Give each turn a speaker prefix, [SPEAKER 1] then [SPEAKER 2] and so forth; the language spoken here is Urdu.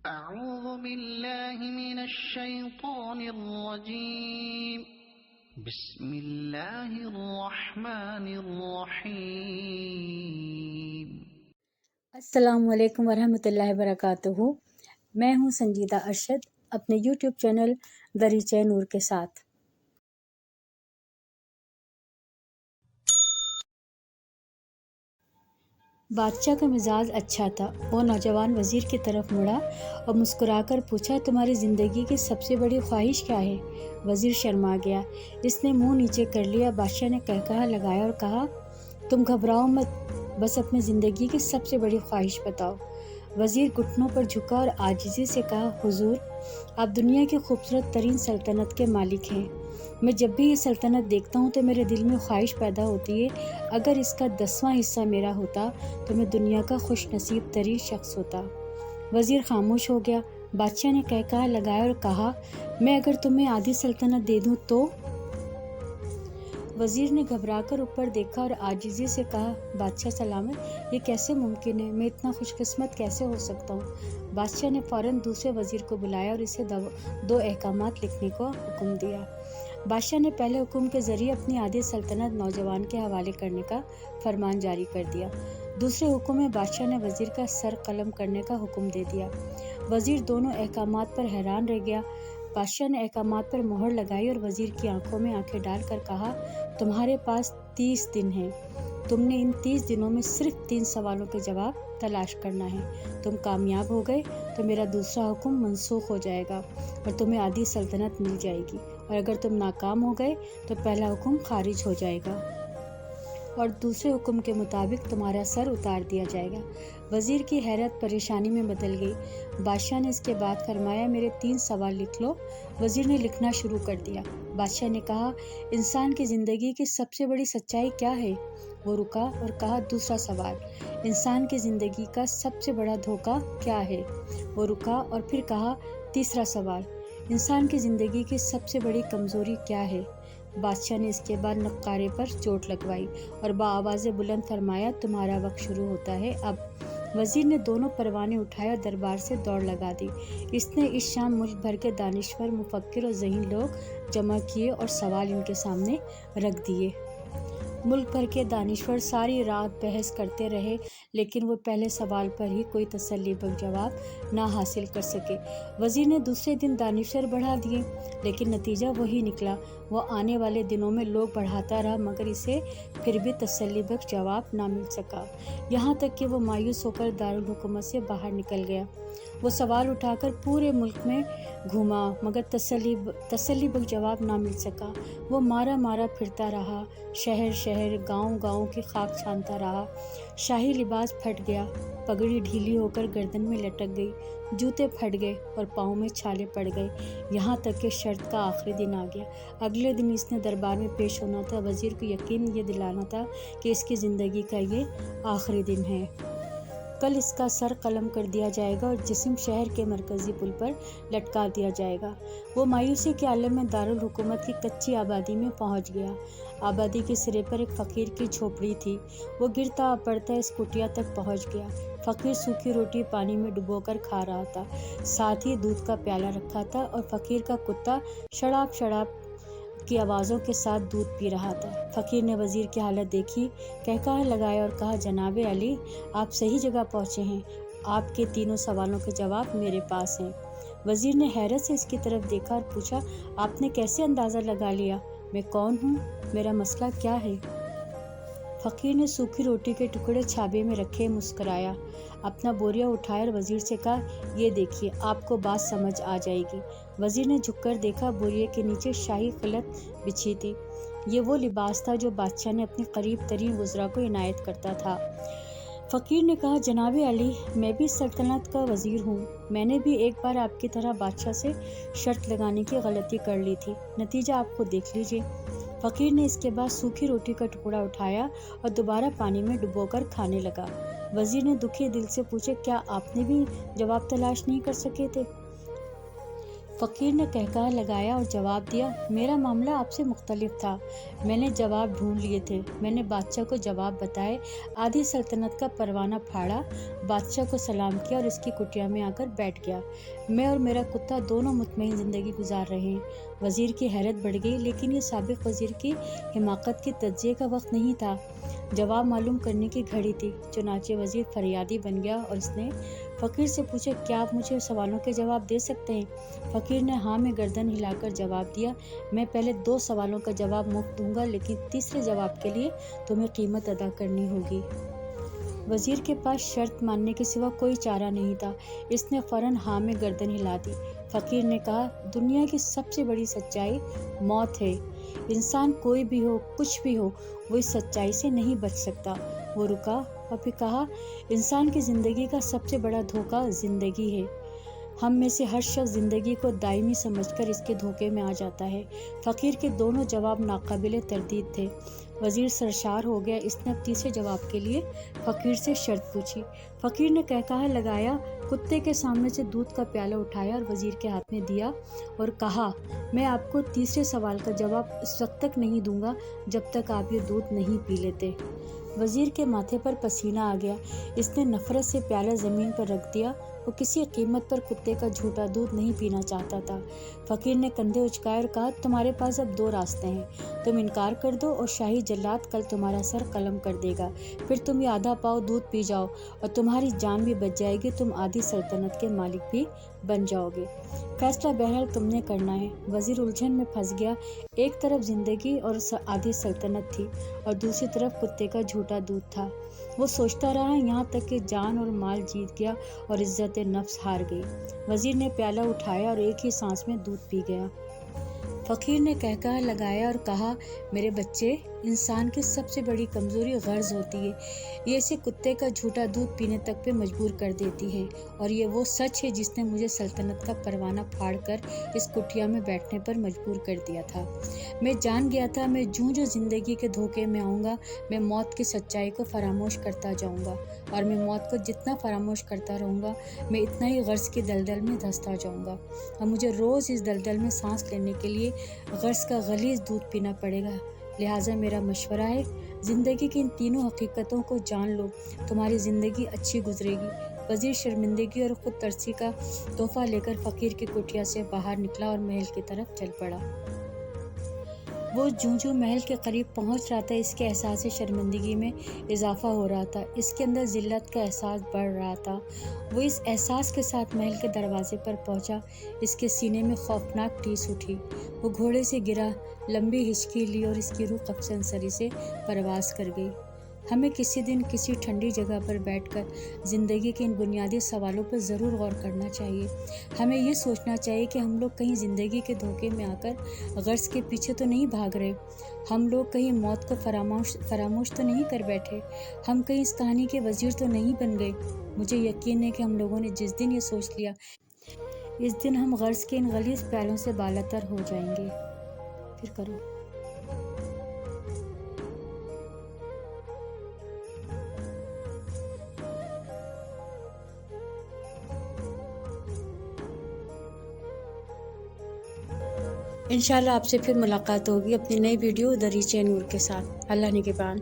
[SPEAKER 1] أعوذ بالله من الشيطان الرجيم بسم الله الرحمن الرحيم
[SPEAKER 2] السلام علیکم ورحمۃ اللہ وبرکاتہ۔ میں ہوں سنجیدہ ارشد اپنے یوٹیوب چینل دریچہ نور کے ساتھ۔ بادشاہ کا مزاج اچھا تھا۔ وہ نوجوان وزیر کی طرف مڑا اور مسکرا کر پوچھا، تمہاری زندگی کی سب سے بڑی خواہش کیا ہے؟ وزیر شرما گیا۔ اس نے منہ نیچے کر لیا۔ بادشاہ نے قہقہہ لگایا اور کہا، تم گھبراؤ مت، بس اپنی زندگی کی سب سے بڑی خواہش بتاؤ۔ وزیر گھٹنوں پر جھکا اور عاجزی سے کہا، حضور، آپ دنیا کی خوبصورت ترین سلطنت کے مالک ہیں۔ میں جب بھی یہ سلطنت دیکھتا ہوں تو میرے دل میں خواہش پیدا ہوتی ہے، اگر اس کا 10واں حصہ میرا ہوتا تو میں دنیا کا خوش نصیب ترین شخص ہوتا۔ وزیر خاموش ہو گیا۔ بادشاہ نے قہقہہ لگایا اور کہا، میں اگر تمہیں آدھی سلطنت دے دوں تو؟ وزیر نے گھبرا کر اوپر دیکھا اور عاجزی سے کہا، بادشاہ سلامت، یہ کیسے ممکن ہے؟ میں اتنا خوش قسمت کیسے ہو سکتا ہوں؟ بادشاہ نے فوراً دوسرے وزیر کو بلایا اور اسے 2 احکامات لکھنے کا حکم دیا۔ بادشاہ نے پہلے حکم کے ذریعے اپنی آدھی سلطنت نوجوان کے حوالے کرنے کا فرمان جاری کر دیا۔ دوسرے حکم میں بادشاہ نے وزیر کا سر قلم کرنے کا حکم دے دیا۔ وزیر دونوں احکامات پر حیران رہ گیا۔ بادشاہ نے احکامات پر مہر لگائی اور وزیر کی آنکھوں میں آنکھیں ڈال کر کہا، تمہارے پاس 30 دن ہیں۔ تم نے ان 30 دنوں میں صرف 3 سوالوں کے جواب تلاش کرنا ہے۔ تم کامیاب ہو گئے تو میرا دوسرا حکم منسوخ ہو جائے گا اور تمہیں آدھی سلطنت مل جائے گی، اور اگر تم ناکام ہو گئے تو پہلا حکم خارج ہو جائے گا اور دوسرے حکم کے مطابق تمہارا سر اتار دیا جائے گا۔ وزیر کی حیرت پریشانی میں بدل گئی۔ بادشاہ نے اس کے بعد فرمایا، میرے 3 سوال لکھ لو۔ وزیر نے لکھنا شروع کر دیا۔ بادشاہ نے کہا، انسان کی زندگی کی سب سے بڑی سچائی کیا ہے؟ وہ رکا اور کہا، دوسرا سوال، انسان کی زندگی کا سب سے بڑا دھوکہ کیا ہے؟ وہ رکا اور پھر کہا، تیسرا سوال، انسان کی زندگی کی سب سے بڑی کمزوری کیا ہے؟ بادشاہ نے اس کے بعد نقارے پر چوٹ لگوائی اور بآواز بلند فرمایا، تمہارا وقت شروع ہوتا ہے اب۔ وزیر نے دونوں پروانے اٹھائے اور دربار سے دوڑ لگا دی۔ اس نے اس شام ملک بھر کے دانشور، مفکر اور ذہین لوگ جمع کیے اور سوال ان کے سامنے رکھ دیے۔ ملک بھر کے دانشور ساری رات بحث کرتے رہے، لیکن وہ پہلے سوال پر ہی کوئی تسلی بخش جواب نہ حاصل کر سکے۔ وزیر نے دوسرے دن دانشور بڑھا دیے، لیکن نتیجہ وہی نکلا۔ وہ آنے والے دنوں میں لوگ بڑھاتا رہا، مگر اسے پھر بھی تسلی بخش جواب نہ مل سکا، یہاں تک کہ وہ مایوس ہو کر دارالحکومت سے باہر نکل گیا۔ وہ سوال اٹھا کر پورے ملک میں گھوما، مگر تسلی بخش جواب نہ مل سکا۔ وہ مارا پھرتا رہا، شہر شہر، گاؤں گاؤں کی خاک چھانتا رہا۔ شاہی لباس پھٹ گیا، پگڑی ڈھیلی ہو کر گردن میں لٹک گئی، جوتے پھٹ گئے اور پاؤں میں چھالے پڑ گئے، یہاں تک کہ شرط کا آخری دن آ گیا۔ اگلے دن اس نے دربار میں پیش ہونا تھا۔ وزیر کو یقین یہ دلانا تھا کہ اس کی زندگی کا یہ آخری دن ہے۔ کل اس کا سر قلم کر دیا جائے گا اور جسم شہر کے مرکزی پل پر لٹکا دیا جائے گا۔ وہ مایوسی کے عالم میں دارالحکومت کی کچی آبادی میں پہنچ گیا۔ آبادی کے سرے پر ایک فقیر کی جھوپڑی تھی۔ وہ گرتا پڑتا اس کٹیا تک پہنچ گیا۔ فقیر سوکھی روٹی پانی میں ڈبو کر کھا رہا تھا، ساتھ ہی دودھ کا پیالہ رکھا تھا اور فقیر کا کتا شڑاپ شڑاپ کی آوازوں کے ساتھ دودھ پی رہا تھا۔ فقیر نے وزیر کی حالت دیکھی، قہقہہ لگایا اور کہا، جناب علی، آپ صحیح جگہ پہنچے ہیں، آپ کے 3 سوالوں کے جواب میرے پاس ہیں۔ وزیر نے حیرت سے اس کی طرف دیکھا اور پوچھا، آپ نے کیسے اندازہ لگا لیا میں کون ہوں؟ میرا مسئلہ کیا ہے؟ فقیر نے سوکھی روٹی کے ٹکڑے چھابے میں رکھے مسکرایا، اپنا بوریا اٹھایا اور وزیر سے کہا، یہ دیکھیے، آپ کو بات سمجھ آ جائے گی۔ وزیر نے جھک کر دیکھا، بوریے کے نیچے شاہی خلعت بچھی تھی۔ یہ وہ لباس تھا جو بادشاہ نے اپنے قریب ترین وزراء کو عنایت کرتا تھا۔ فقیر نے کہا، جناب علی، میں بھی سلطنت کا وزیر ہوں۔ میں نے بھی ایک بار آپ کی طرح بادشاہ سے شرط لگانے کی غلطی کر لی تھی، نتیجہ آپ خود دیکھ لیجیے۔ فقیر نے اس کے بعد سوکھی روٹی کا ٹکڑا اٹھایا اور دوبارہ پانی میں ڈبو کر کھانے لگا۔ وزیر نے دکھی دل سے پوچھا، کیا آپ نے بھی جواب تلاش نہیں کر سکے تھے؟ فقیر نے کہکہا لگایا اور جواب دیا، میرا معاملہ آپ سے مختلف تھا، میں نے جواب ڈھونڈ لیے تھے، میں نے بادشاہ کو جواب بتائے، آدھی سلطنت کا پروانہ پھاڑا، بادشاہ کو سلام کیا اور اس کی کٹیا میں آ کر بیٹھ گیا۔ میں اور میرا کتا دونوں مطمئن زندگی گزار رہے ہیں۔ وزیر کی حیرت بڑھ گئی، لیکن یہ سابق وزیر کی حماقت کے تجزیے کا وقت نہیں تھا، جواب معلوم کرنے کی گھڑی تھی۔ چنانچہ وزیر فریادی بن گیا اور اس نے فقیر سے پوچھا، کیا آپ مجھے سوالوں کے جواب دے سکتے ہیں؟ فقیر نے ہاں میں گردن ہلا کر جواب دیا، میں پہلے 2 سوالوں کا جواب مفت دوں گا، لیکن تیسرے جواب کے لیے تمہیں قیمت ادا کرنی ہوگی۔ وزیر کے پاس شرط ماننے کے سوا کوئی چارہ نہیں تھا، اس نے فوراً ہاں میں گردن ہلا دی۔ فقیر نے کہا، دنیا کی سب سے بڑی سچائی موت ہے، انسان کوئی بھی ہو، کچھ بھی ہو، وہ اس سچائی سے نہیں بچ سکتا۔ وہ رکا اور پھر کہا، انسان کی زندگی کا سب سے بڑا دھوکہ زندگی ہے، ہم میں سے ہر شخص زندگی کو دائمی سمجھ کر اس کے دھوکے میں آ جاتا ہے۔ فقیر کے دونوں جواب ناقابل تردید تھے۔ وزیر سرشار ہو گیا، اس نے اب تیسرے جواب کے لیے فقیر سے شرط پوچھی۔ فقیر نے کہکہا لگایا، کتے کے سامنے سے دودھ کا پیالہ اٹھایا اور وزیر کے ہاتھ میں دیا اور کہا، میں آپ کو تیسرے سوال کا جواب اس وقت تک نہیں دوں گا جب تک آپ یہ دودھ نہیں پی لیتے۔ وزیر کے ماتھے پر پسینہ آ گیا، اس نے نفرت سے پیالہ زمین پر رکھ دیا، وہ کسی قیمت پر کتے کا جھوٹا دودھ نہیں پینا چاہتا تھا۔ فقیر نے کندھے اچکائے اور کہا، تمہارے پاس اب 2 راستے ہیں، تم انکار کر دو اور شاہی جلاد کل تمہارا سر قلم کر دے گا، پھر تم یہ آدھا پاؤ دودھ پی جاؤ اور تمہاری جان بھی بچ جائے گی، تم آدھی سلطنت کے مالک بھی بن جاؤ گے، فیصلہ بہرحال تم نے کرنا ہے۔ وزیر الجھن میں پھنس گیا، ایک طرف زندگی اور آدھی سلطنت تھی اور دوسری طرف کتے کا جھوٹا دودھ تھا۔ وہ سوچتا رہا یہاں تک کہ جان اور مال جیت گیا اور عزت نفس ہار گئی۔ وزیر نے پیالہ اٹھایا اور ایک ہی سانس میں دودھ پی گیا۔ فقیر نے کہکہا لگایا اور کہا، میرے بچے، انسان کی سب سے بڑی کمزوری غرض ہوتی ہے، یہ اسے کتے کا جھوٹا دودھ پینے تک پہ مجبور کر دیتی ہے، اور یہ وہ سچ ہے جس نے مجھے سلطنت کا پروانہ پھاڑ کر اس کٹیا میں بیٹھنے پر مجبور کر دیا تھا۔ میں جان گیا تھا میں جو زندگی کے دھوکے میں آؤں گا، میں موت کی سچائی کو فراموش کرتا جاؤں گا، اور میں موت کو جتنا فراموش کرتا رہوں گا، میں اتنا ہی غرض کی دلدل میں دھنستا جاؤں گا، اور مجھے روز اس دلدل میں سانس لینے کے لیے غرض کا غلیظ دودھ پینا پڑے گا۔ لہٰذا میرا مشورہ ہے، زندگی کی ان تینوں حقیقتوں کو جان لو، تمہاری زندگی اچھی گزرے گی۔ وزیر شرمندگی اور خود ترسی کا تحفہ لے کر فقیر کی کٹیا سے باہر نکلا اور محل کی طرف چل پڑا۔ وہ جوں محل کے قریب پہنچ رہا تھا، اس کے احساس شرمندگی میں اضافہ ہو رہا تھا، اس کے اندر ذلت کا احساس بڑھ رہا تھا۔ وہ اس احساس کے ساتھ محل کے دروازے پر پہنچا، اس کے سینے میں خوفناک ٹیس اٹھی، وہ گھوڑے سے گرا، لمبی ہچکی لی اور اس کی روح قفس سری سے پرواز کر گئی۔ ہمیں کسی دن کسی ٹھنڈی جگہ پر بیٹھ کر زندگی کے ان بنیادی سوالوں پر ضرور غور کرنا چاہیے۔ ہمیں یہ سوچنا چاہیے کہ ہم لوگ کہیں زندگی کے دھوکے میں آ کر غرض کے پیچھے تو نہیں بھاگ رہے، ہم لوگ کہیں موت کو فراموش تو نہیں کر بیٹھے، ہم کہیں اس کہانی کے وزیر تو نہیں بن گئے۔ مجھے یقین ہے کہ ہم لوگوں نے جس دن یہ سوچ لیا، اس دن ہم غرض کے ان غلیظ پیالوں سے بالاتر ہو جائیں گے۔ پھر کرو۔ انشاءاللہ آپ سے پھر ملاقات ہوگی اپنی نئی ویڈیو دریچہ نور کے ساتھ۔ اللہ نگہبان۔